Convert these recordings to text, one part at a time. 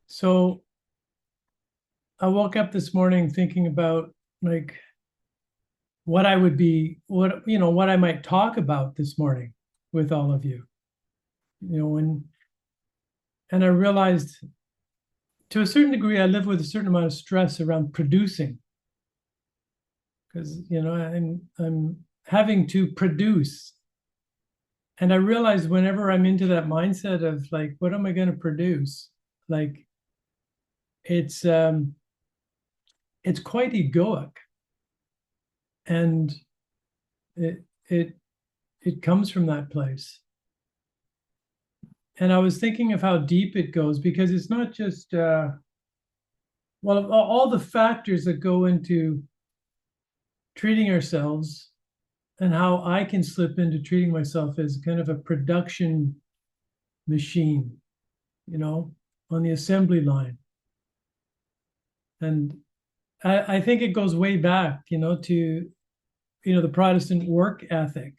So I woke up this morning thinking about like what I would be, what I might talk about this morning with all of you. And I realized to a certain degree I live with a certain amount of stress around producing because I'm having to produce. And I realized whenever I'm into that mindset of like, what am I going to produce? Like it's um it's quite egoic, and it it it comes from that place. And I was thinking of how deep it goes because it's not just all the factors that go into treating ourselves and how I can slip into treating myself as kind of a production machine, you know, on the assembly line. And I think it goes way back, to the Protestant work ethic,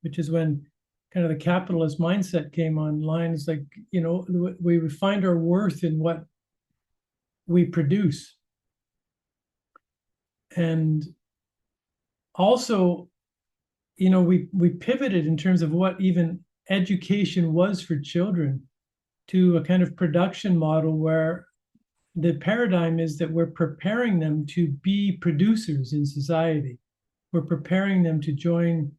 which is when kind of the capitalist mindset came online. It's like, we find our worth in what we produce. And also, we pivoted in terms of what even education was for children to a kind of production model where the paradigm is that we're preparing them to be producers in society. We're preparing them to join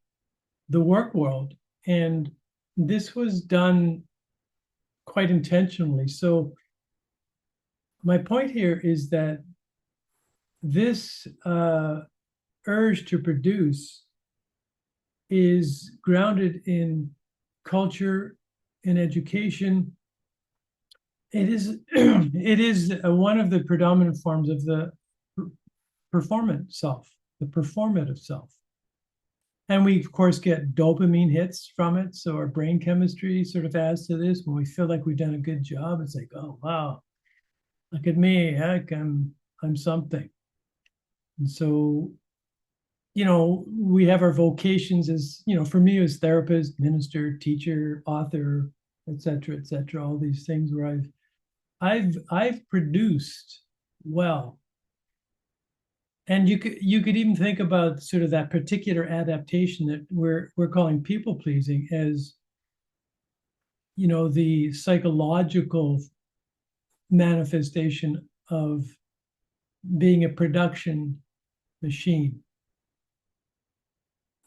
the work world. And this was done quite intentionally. So my point here is that this urge to produce is grounded in culture, in education. It is it is one of the predominant forms of the performance self, the performative self. And we, of course, get dopamine hits from it. So our brain chemistry sort of adds to this. When we feel like we've done a good job, it's like, oh wow, look at me, heck, I'm something. And so, we have our vocations as, for me as therapist, minister, teacher, author, et cetera, all these things where I've produced well. And you could even think about sort of that particular adaptation that we're calling people pleasing as, the psychological manifestation of being a production machine.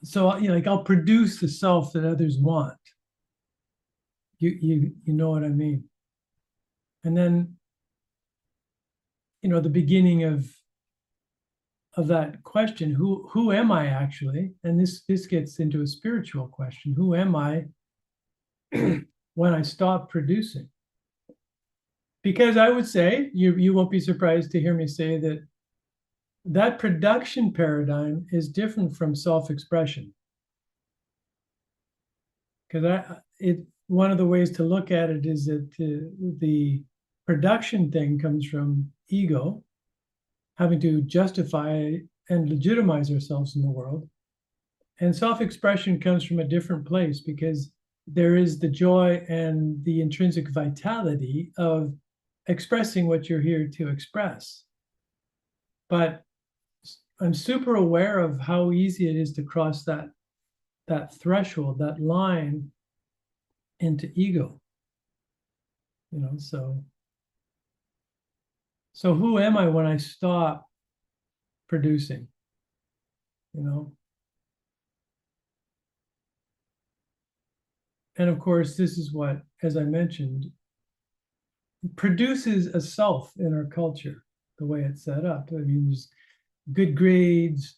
So, like I'll produce the self that others want. You know what I mean? And then, the beginning of that question, who am I actually? And this gets into a spiritual question. Who am I when I stop producing? Because I would say you won't be surprised to hear me say that production paradigm is different from self-expression. Because one of the ways to look at it is that the production thing comes from ego, having to justify and legitimize ourselves in the world. And self-expression comes from a different place because there is the joy and the intrinsic vitality of expressing what you're here to express. But I'm super aware of how easy it is to cross that threshold, that line into ego. So who am I when I stop producing? You know, and of course, this is what, as I mentioned, produces a self in our culture, the way it's set up. I mean, there's good grades,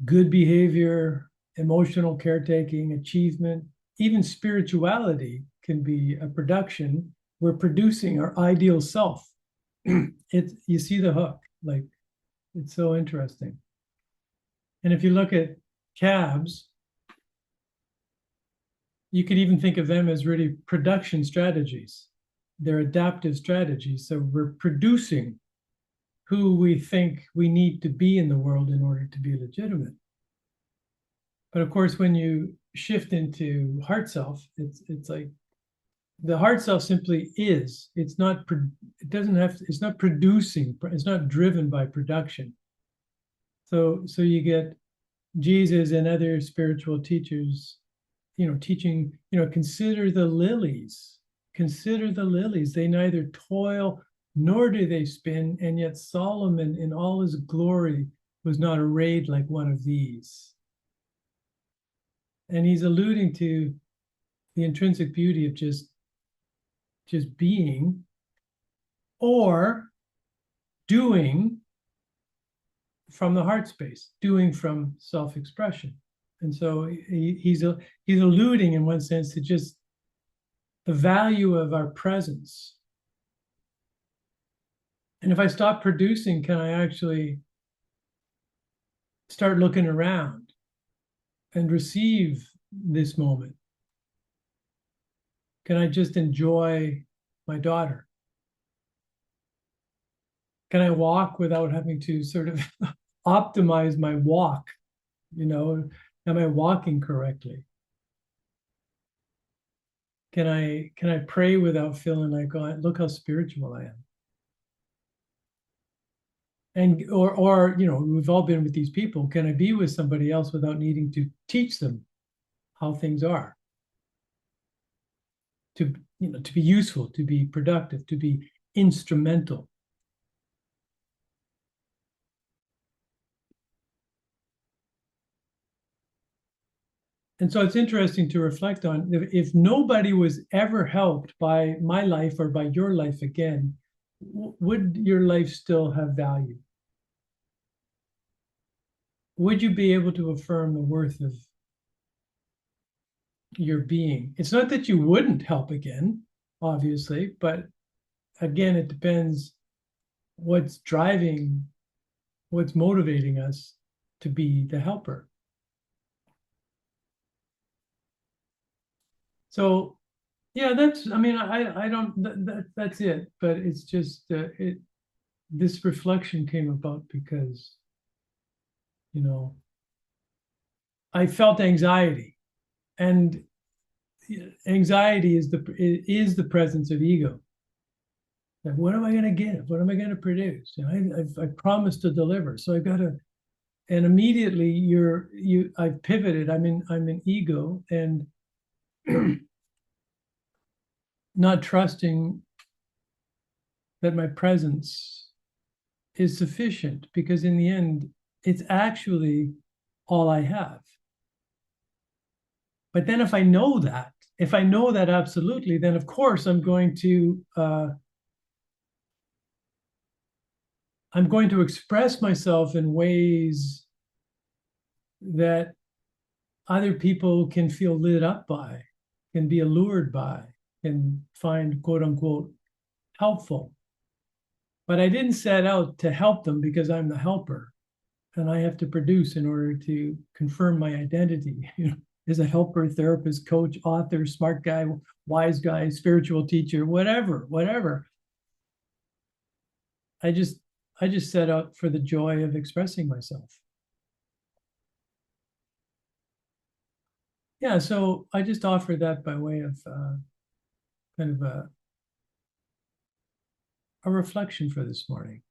good behavior, emotional caretaking, achievement, even spirituality can be a production. We're producing our ideal self. You see the hook, like it's so interesting. And if you look at cabs, you could even think of them as really production strategies. They're adaptive strategies. So we're producing who we think we need to be in the world in order to be legitimate. But of course, when you shift into heart self, it's like The heart self simply is. It's not. It doesn't have. It's not producing. It's not driven by production. So you get Jesus and other spiritual teachers, teaching. Consider the lilies. Consider the lilies. They neither toil nor do they spin, and yet Solomon, in all his glory, was not arrayed like one of these. And he's alluding to the intrinsic beauty of just being or doing from the heart space, doing from self-expression. And so he's alluding in one sense to just the value of our presence. And if I stop producing, can I actually start looking around and receive this moment? Can I just enjoy my daughter? Can I walk without having to sort of optimize my walk? Am I walking correctly? Can I pray without feeling like, oh, look how spiritual I am? And or we've all been with these people. Can I be with somebody else without needing to teach them how things are? To be useful, to be productive, to be instrumental. And so it's interesting to reflect on if nobody was ever helped by my life or by your life again, would your life still have value? Would you be able to affirm the worth of your being? It's not that you wouldn't help again, obviously, but again, it depends what's motivating us to be the helper. So yeah, I don't, that's it, but it's just, this reflection came about because, you know, I felt anxiety, and anxiety is the presence of ego. Like, what am I going to give? What am I going to produce? I promised to deliver, so I've got to. And immediately I've pivoted. I'm in ego and not trusting that my presence is sufficient, because in the end, it's actually all I have. But then if I know that absolutely, then of course I'm going to express myself in ways that other people can feel lit up by, can be allured by, can find quote unquote helpful. But I didn't set out to help them because I'm the helper and I have to produce in order to confirm my identity, as a helper, therapist, coach, author, smart guy, wise guy, spiritual teacher, whatever. I just set out for the joy of expressing myself. Yeah, so I just offer that by way of kind of a reflection for this morning.